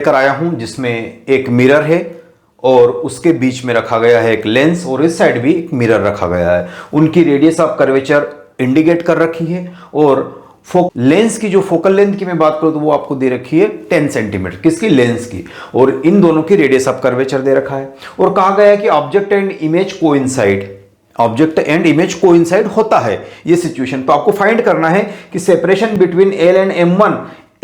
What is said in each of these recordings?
लेकर आया हूं जिसमें एक मिरर है और उसके बीच में रखा गया है एक लेंस और इस साइड भी एक मिरर रखा गया है। उनकी रेडियस ऑफ कर्वेचर इंडिकेट कर रखी है और लेंस की जो फोकल लेंथ की मैं बात करूं तो वो आपको दे रखी है 10 सेंटीमीटर, किसकी? लेंस की। और इन दोनों की रेडियस ऑफ कर्वेचर दे रखा है और कहा गया है कि object and image coincide, object and image coincide होता है ये सिचुएशन। तो आपको फाइंड करना है कि separation between L and M1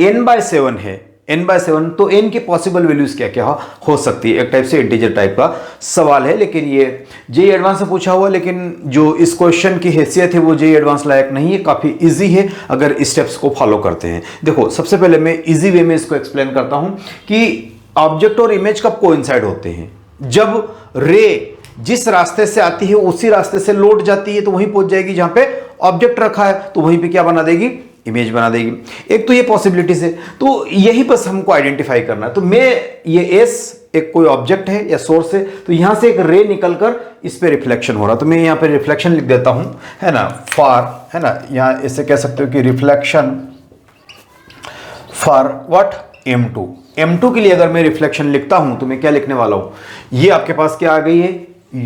n/7 है, n/7। तो n की पॉसिबल वैल्यूज क्या क्या हो सकती है? एक टाइप से इंटीजर टाइप का सवाल है, लेकिन ये जेईई एडवांस से पूछा हुआ, लेकिन जो इस क्वेश्चन की हैसियत है वो जेईई एडवांस लायक नहीं है, काफी इजी है अगर स्टेप्स को फॉलो करते हैं। देखो, सबसे पहले मैं इजी वे में इसको एक्सप्लेन करता हूं कि ऑब्जेक्ट और इमेज कब कोइंसाइड होते हैं। जब रे जिस रास्ते से आती है उसी रास्ते से लौट जाती है तो वहीं पहुंच जाएगी जहां पे ऑब्जेक्ट रखा है, तो वहीं पे क्या बना देगी? इमेज बना देगी। एक तो ये पॉसिबिलिटीज है, तो यही बस हमको आइडेंटिफाई करना है। तो मैं ये एस एक कोई ऑब्जेक्ट है या सोर्स है, तो यहां से एक रे निकलकर इस पे रिफ्लेक्शन हो रहा, तो मैं यहां पे रिफ्लेक्शन लिख देता हूं, है ना, फॉर, है ना, यहां इसे कह सकते हो कि रिफ्लेक्शन फॉर व्हाट? M2 के लिए अगर मैं रिफ्लेक्शन लिखता हूं तो मैं क्या लिखने वाला हूं? ये आपके पास क्या आ गई है?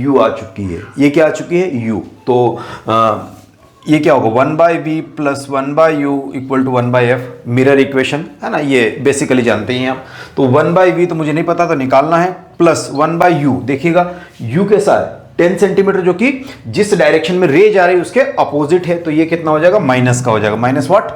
U आ चुकी है। ये क्या आ चुकी है? U। तो ये क्या होगा? 1/v plus 1/u equal to 1/f, mirror equation, है ना, ये बेसिकली जानते हैं आप। तो 1/v तो मुझे नहीं पता, तो निकालना है, प्लस 1/u। देखिएगा u कैसा है? 10 सेंटीमीटर, जो कि जिस डायरेक्शन में रे जा रही है उसके अपोजिट है, तो ये कितना हो जाएगा? माइनस का हो जाएगा, माइनस व्हाट?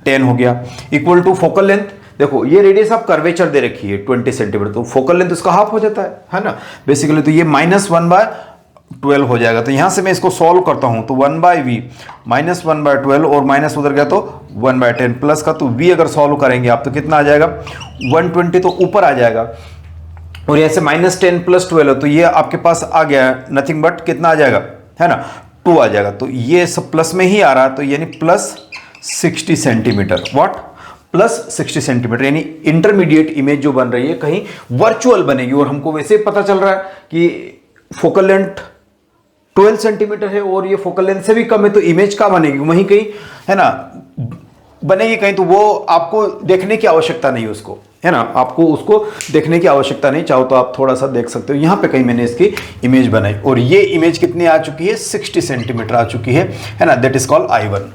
10 हो गया। इक्वल टू फोकल लेंथ, देखो ये रेडियस ऑफ कर्वेचर दे रखी है 20 सेंटीमीटर, तो फोकल लेंथ उसका हाफ हो जाता है ना बेसिकली। तो ये -1/12 हो जाएगा। तो यहां से मैं इसको सॉल्व करता हूं, तो 1/v -1/12 और माइनस उधर गया तो 1/10 प्लस का, तो v अगर सॉल्व करेंगे आप तो कितना आ जाएगा? 120 तो ऊपर आ जाएगा। और यहां से -10 प्लस 12 तो ये आपके पास आ गया नथिंग बट कितना आ जाएगा, है ना, 2 आ जाएगा। तो ये सब प्लस में ही आ रहा, तो यानी plus 60 centimetre. What? Plus 60 centimetre, यानी इंटरमीडिएट इमेज जो बन रही है कहीं वर्चुअल बनेगी। और हमको वैसे पता चल रहा है कि फोकल लेंथ 12 सेंटीमीटर है और ये फोकल लेंथ से भी कम है, तो इमेज कहाँ बनेगी? वहीं कहीं, है ना, बनेगी कहीं। तो वो आपको देखने की आवश्यकता नहीं उसको, है ना, आपको उसको देखने की आवश्यकता नहीं। चाहो तो आप थोड़ा सा देख सकते हो, यहां पे कहीं मैंने इसकी इमेज बनाई और ये इमेज कितनी आ चुकी है? 60 सेंटीमीटर आ चुकी है ना, दैट इज कॉल्ड I1।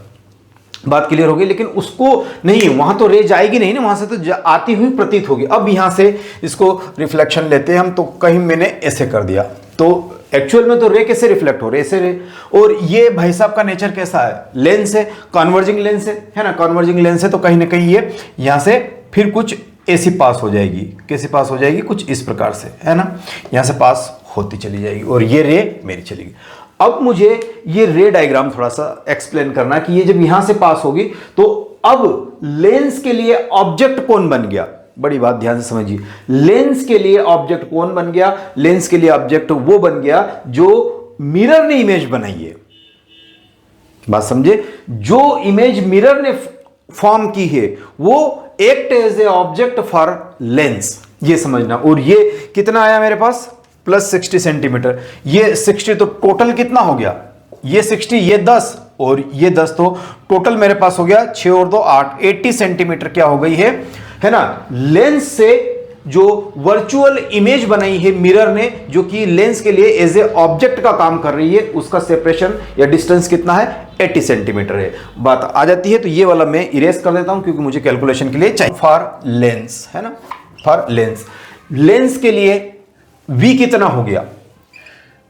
बात क्लियर होगी। लेकिन उसको नहीं, वहां तो रे जाएगी नहीं ना, वहां से तो आती हुई प्रतीत होगी। अब यहां से इसको रिफ्लेक्शन लेते हैं हम, तो कहीं मैंने ऐसे कर दिया, तो एक्चुअल में तो रे कैसे रिफ्लेक्ट हो रहे? ऐसे रे। और ये भाई साहब का नेचर कैसा है? लेंस है, कन्वर्जिंग लेंस है ना, कन्वर्जिंग लेंस है, तो कहीं ना कहीं ये यहां से फिर कुछ ऐसी पास हो जाएगी। कैसे पास हो जाएगी? कुछ इस प्रकार से, है ना, यहां से पास होती चली जाएगी और ये रे मेरी चलेगी। अब मुझे ये रे डायग्राम थोड़ा सा एक्सप्लेन करना कि ये जब यहां से पास होगी तो अब लेंस के लिए ऑब्जेक्ट कौन बन गया? बड़ी बात ध्यान से समझिए। लेंस के लिए ऑब्जेक्ट कौन बन गया? लेंस के लिए ऑब्जेक्ट वो बन गया जो मिरर ने इमेज बनाई है। बात समझे? जो इमेज मिरर ने फॉर्म की है वो act as a object for lens, ये समझना। और ये कितना आया मेरे पास? Plus 60 centimetre. ये 60 तो टोटल कितना हो गया? ये 60, ये 10 और ये 10, तो टोटल मेरे पास हो गया 6 और 2 8, 80 सेंटीमीटर क्या हो गई है ना, लेंस से जो वर्चुअल इमेज बनाई है मिरर ने, जो कि लेंस के लिए एज ए ऑब्जेक्ट का काम कर रही है, उसका सेपरेशन या डिस्टेंस कितना है? 80 सेंटीमीटर है। बात आ जाती है, तो ये वाला मैं इरेज कर देता हूं क्योंकि मुझे कैलकुलेशन के लिए चाहिए। फॉर लेंस, है ना, फॉर लेंस, लेंस के लिए v कितना हो गया?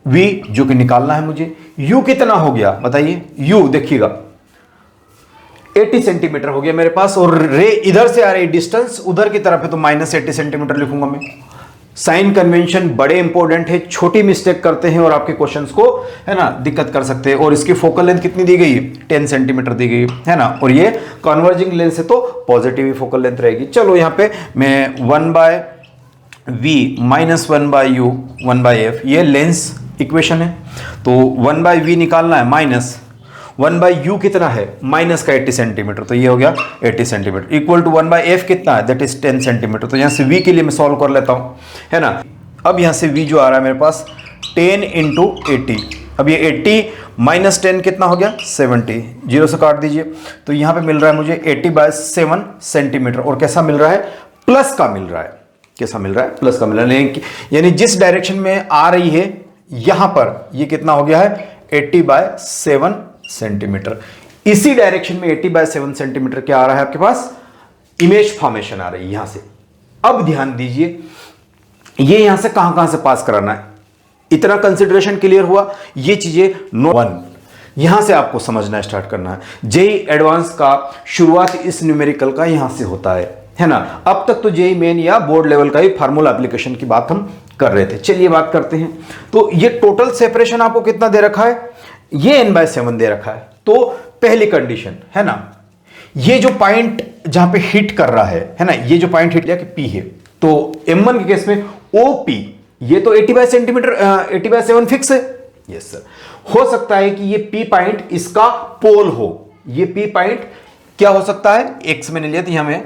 v जो कि निकालना है मुझे। u कितना हो गया बताइए? u देखिएगा 80 सेंटीमीटर हो गया मेरे पास, और रे इधर से आ रही डिस्टेंस उधर की तरफ है, तो -80 सेंटीमीटर लिखूंगा मैं। साइन कन्वेंशन बड़े इंपॉर्टेंट है, छोटी मिस्टेक करते हैं और आपके क्वेश्चंस को, है ना, दिक्कत कर सकते हैं। और इसकी फोकल लेंथ कितनी दी गई है? 10 सेंटीमीटर दी गई है ना, और ये कन्वर्जिंग लेंस है तो पॉजिटिव ही फोकल लेंथ रहेगी। चलो यहां पे मैं 1/v -1/u 1/f, ये लेंस इक्वेशन है, तो 1/v निकालना है, माइनस 1/u कितना है? माइनस का 80 सेंटीमीटर, तो ये हो गया 80 सेंटीमीटर, इक्वल टू 1/f कितना है? That is 10 centimetre. तो यहां से v के लिए मैं सॉल्व कर लेता हूं, है ना। अब यहां से v जो आ रहा है मेरे पास 10 × 80, अब ये 80 माइनस 10 कितना हो गया? 70, 0 से काट दीजिए, तो यहां पे मिल रहा है मुझे 80/7 सेंटीमीटर। और कैसा मिल रहा है? प्लस का मिल रहा है, कैसा मिल रहा है, प्लस का मिल रहा है, यानी जिस डायरेक्शन में आ रही है यहां पर ये कितना हो गया है 80/7 सेंटीमीटर। इसी डायरेक्शन में 80/7 सेंटीमीटर क्या आ रहा है आपके पास, इमेज फॉर्मेशन आ रही है यहां से। अब ध्यान दीजिए ये यहां से कहां से पास कराना है, इतना कंसिडरेशन क्लियर हुआ, ये चीजें नो 1 यहां से आपको समझना स्टार्ट करना है। जेई एडवांस का शुरुआत इस न्यूमेरिकल का यहां से होता है ना। अब तक तो जेई मेन या बोर्ड लेवल का ही फार्मूला एप्लीकेशन की बात हम कर रहे थे। चलिए बात करते हैं। तो ये टोटल सेपरेशन आपको कितना दे रखा है, ये n/7 दे रखा है। तो पहली कंडीशन है ना, ये जो पॉइंट जहां पे हिट कर रहा है ना, ये जो पॉइंट हिट किया कि P है, तो M1 के केस में OP ये तो 80/7 फिक्स है। यस सर, हो सकता है कि ये P पॉइंट इसका पोल हो, ये P पॉइंट क्या हो सकता है, X मैंने लिया था यहां में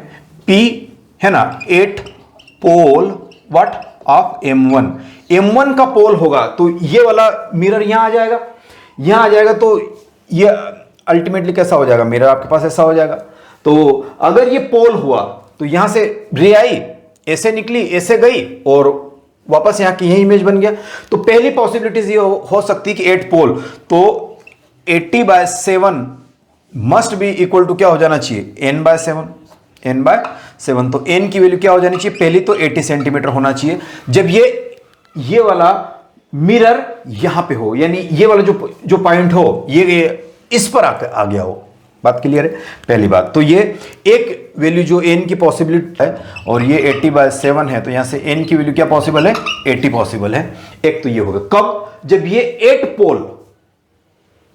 P है ना, 8 पोल व्हाट ऑफ M1 का पोल होगा, तो ये वाला मिरर यहां आ जाएगा, तो ये अल्टीमेटली कैसा हो जाएगा, मिरर आपके पास ऐसा हो जाएगा। तो अगर ये पोल हुआ तो यहां से रे आई, ऐसे निकली, ऐसे गई और वापस यहां की यही इमेज बन गया। तो पहली पॉसिबिलिटीज ये हो सकती है कि 8 पोल, तो 80/7 मस्ट बी इक्वल टू क्या हो जाना चाहिए, n/7। तो n की वैल्यू क्या हो जानी चाहिए, पहली तो 80 सेंटीमीटर होना चाहिए जब ये वाला मिरर यहां पे हो, यानी ये वाला जो पॉइंट हो ये इस पर आ गया हो। बात क्लियर है, पहली बात। तो ये एक वैल्यू जो n की पॉसिबिलिटी है और ये 80/7 है, तो यहां से n की वैल्यू क्या पॉसिबल है, 80 पॉसिबल है। एक तो ये होगा कब, जब ये 8 पोल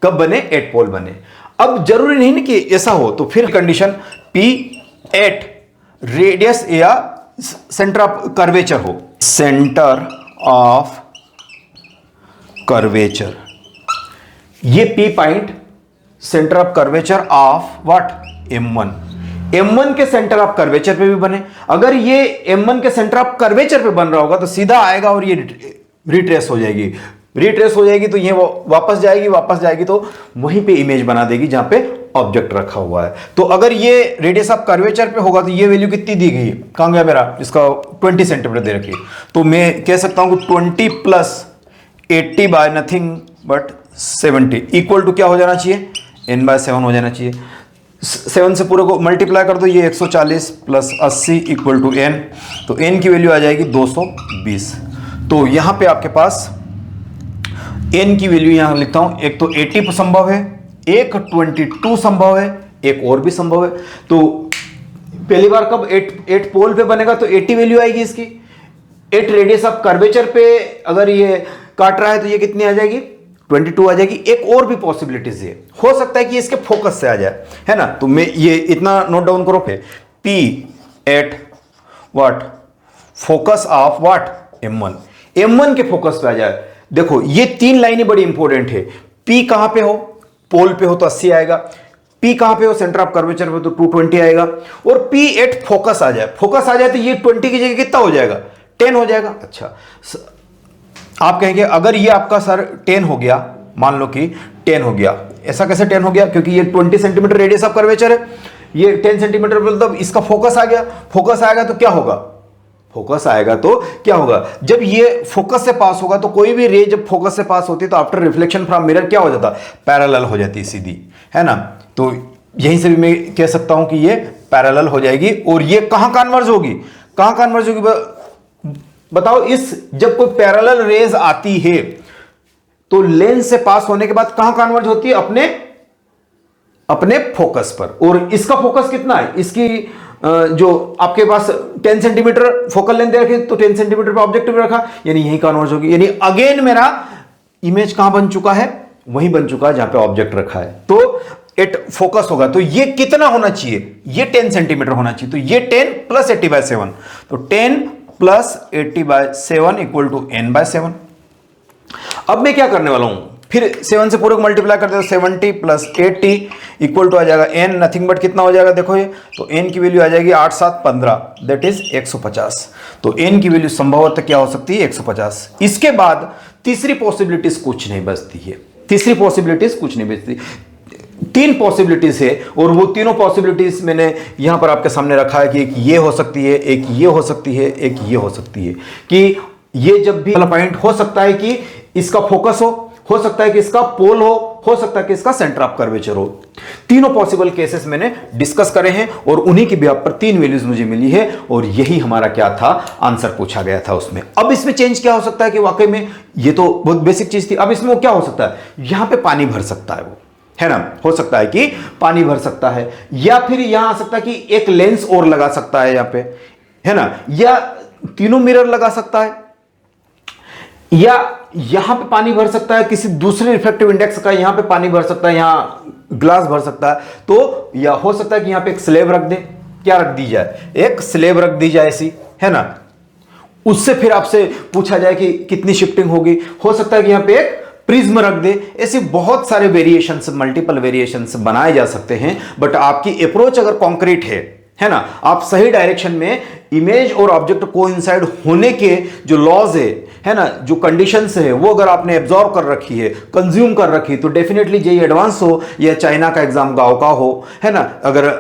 कब बने, 8 पोल बने। अब जरूरी नहीं ना कि ऐसा हो, तो फिर कंडीशन P8 रेडियस या सेंटर ऑफ कर्वेचर हो, सेंटर ऑफ कर्वेचर, ये P point centre of curvature of what M1 के सेंटर ऑफ कर्वेचर पे भी बने। अगर ये M1 के सेंटर ऑफ कर्वेचर पे बन रहा होगा तो सीधा आएगा और ये रिट्रेस हो जाएगी, तो ये वापस जाएगी तो वहीं पे इमेज बना देगी जहां पे ऑब्जेक्ट रखा हुआ है। तो अगर ये रेडियस ऑफ कर्वेचर पे होगा तो ये वैल्यू कितनी दी गई है, कहां गया मेरा, इसका 20 सेंटीमीटर दे रखी है, तो मैं कह सकता हूं कि 20 + 80 by nothing but 70 equal to क्या हो जाना चाहिए, n/7 हो जाना चाहिए। 7 से पूरे को मल्टीप्लाई कर दो, ये 140 + 80 इक्वल टू n, तो n की वैल्यू आ जाएगी 220। तो यहां पे आपके पास n की वैल्यू यहां लिखता हूं, एक तो 80 संभव है, एक 22 संभव है, एक और भी संभव है। तो पहली बार कब 8 पोल पे बनेगा तो 80 वैल्यू आएगी इसकी। 8 रेडियस ऑफ कर्वेचर पे अगर ये काट रहा है तो ये कितनी आ जाएगी, 22 आ जाएगी। एक और भी पॉसिबिलिटीज है, हो सकता है कि इसके फोकस से आ जाए, है ना। तो मैं ये इतना नोट डाउन करो, P8 what focus of what M1 के फोकस पे आ जाए। देखो ये 3 लाइनें बड़ी इंपॉर्टेंट है। P कहां पे हो, पोल पे हो तो 80 आएगा, P कहां पे हो, सेंटर ऑफ कर्वेचर पे तो 220 आएगा, और P8 फोकस आ जाए तो ये 20 की जगह कितना हो जाएगा, 10 हो जाएगा। अच्छा, आप कहेंगे अगर ये आपका सर 10 हो गया, मान लो कि 10 हो गया, ऐसा कैसे 10 हो गया, क्योंकि ये 20 सेंटीमीटर रेडियस ऑफ कर्वेचर है, ये 10 सेंटीमीटर मतलब इसका फोकस आ गया। फोकस आएगा तो क्या होगा, जब ये फोकस से पास होगा तो कोई भी रे जब फोकस से पास होती है तो आफ्टर रिफ्लेक्शन फ्रॉम मिरर क्या हो जाता, पैरेलल हो जाती सीधी, है ना। तो यहीं से भी मैं कह सकता हूं कि ये पैरेलल हो जाएगी। और ये कहां कन्वर्ज होगी, बताओ। जब कोई पैरेलल रेज आती है तो लेंस से पास होने के बाद कहां कन्वर्ज होती है, अपने फोकस पर। और इसका फोकस कितना है, इसकी जो आपके पास 10 सेंटीमीटर फोकल लेंथ दे रखी, तो 10 सेंटीमीटर पर ऑब्जेक्टिव रखा, यानी यही कन्वर्ज होगी। यानी अगेन मेरा इमेज कहां बन चुका है, वहीं बन चुका है जहां पे ऑब्जेक्ट रखा है। तो एट फोकस होगा तो ये कितना होना चाहिए, ये 10 सेंटीमीटर होना चाहिए। तो ये 10 + 80/7, तो 10 + 80/7 इक्वल टू n/7। अब मैं क्या करने वाला हूं, फिर 7 से पूरे को मल्टीप्लाई कर दो, 70 + 80 इक्वल टू आ जाएगा n नथिंग बट कितना हो जाएगा, देखो ये, तो n की वैल्यू आ जाएगी 8 7 15, दैट इज 150। तो n की वैल्यू संभवतः क्या हो सकती है, 150। इसके बाद तीसरी पॉसिबिलिटीज कुछ नहीं बचती है, तीन पॉसिबिलिटीज है और वो तीनों पॉसिबिलिटीज मैंने यहां पर आपके सामने रखा है कि एक ये हो सकती है, एक ये हो सकती है, एक ये हो सकती है। कि ये जब भी पॉइंट हो सकता है कि इसका फोकस हो सकता है कि इसका पोल हो सकता है कि इसका सेंटर ऑफ कर्वेचर हो। तीनों पॉसिबल केसेस मैंने डिस्कस करे हैं और उन्हीं की बिहाफ पर तीन वैल्यूज मुझे मिली है और यही हमारा क्या था, आंसर पूछा गया था उसमें। अब इसमें चेंज क्या हो सकता है कि वाकई में ये तो बहुत बेसिक चीज थी, अब इसमें वो क्या हो सकता है, यहां पे पानी भर सकता है, वो है ना, हो सकता है कि पानी भर सकता है, या फिर यहां आ सकता है कि एक लेंस और लगा सकता है यहां पे, है ना, या तीनों मिरर लगा सकता है, या यहां पे पानी भर सकता है, किसी दूसरे रिफ्लेक्टिव इंडेक्स का यहां पे पानी भर सकता है, यहां ग्लास भर सकता है। तो या हो सकता है कि यहां पे एक स्लेब रख दे, क्या रख दी जाए, एक स्लेब रख दी जाए ऐसी, है ना, उससे फिर आपसे पूछा जाए कि कितनी शिफ्टिंग होगी। हो सकता है कि यहां पे एक प्रिज्म रख दे। ऐसे बहुत सारे वेरिएशंस, मल्टीपल वेरिएशंस बनाए जा सकते हैं, बट आपकी अप्रोच अगर कॉन्क्रीट है ना, आप सही डायरेक्शन में इमेज और ऑब्जेक्ट कोइंसाइड होने के जो लॉज है ना, जो कंडीशंस है, वो अगर आपने एब्जॉर्व कर रखी है, कंज्यूम कर रखी है, तो डेफिनेटली जेईई एडवांस हो या चाइना का एग्जाम गांव का हो, है ना, अगर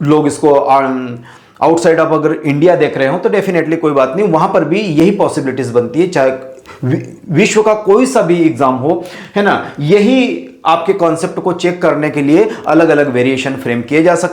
लोग इसको आउटसाइड ऑफ अगर इंडिया देख रहे हो तो डेफिनेटली कोई बात नहीं, वहां पर भी यही पॉसिबिलिटीज बनती है, चाहे विश्व का कोई सा भी एग्जाम हो, है ना। यही आपके कॉन्सेप्ट को चेक करने के लिए अलग अलग वेरिएशन फ्रेम किए जा सकते हैं।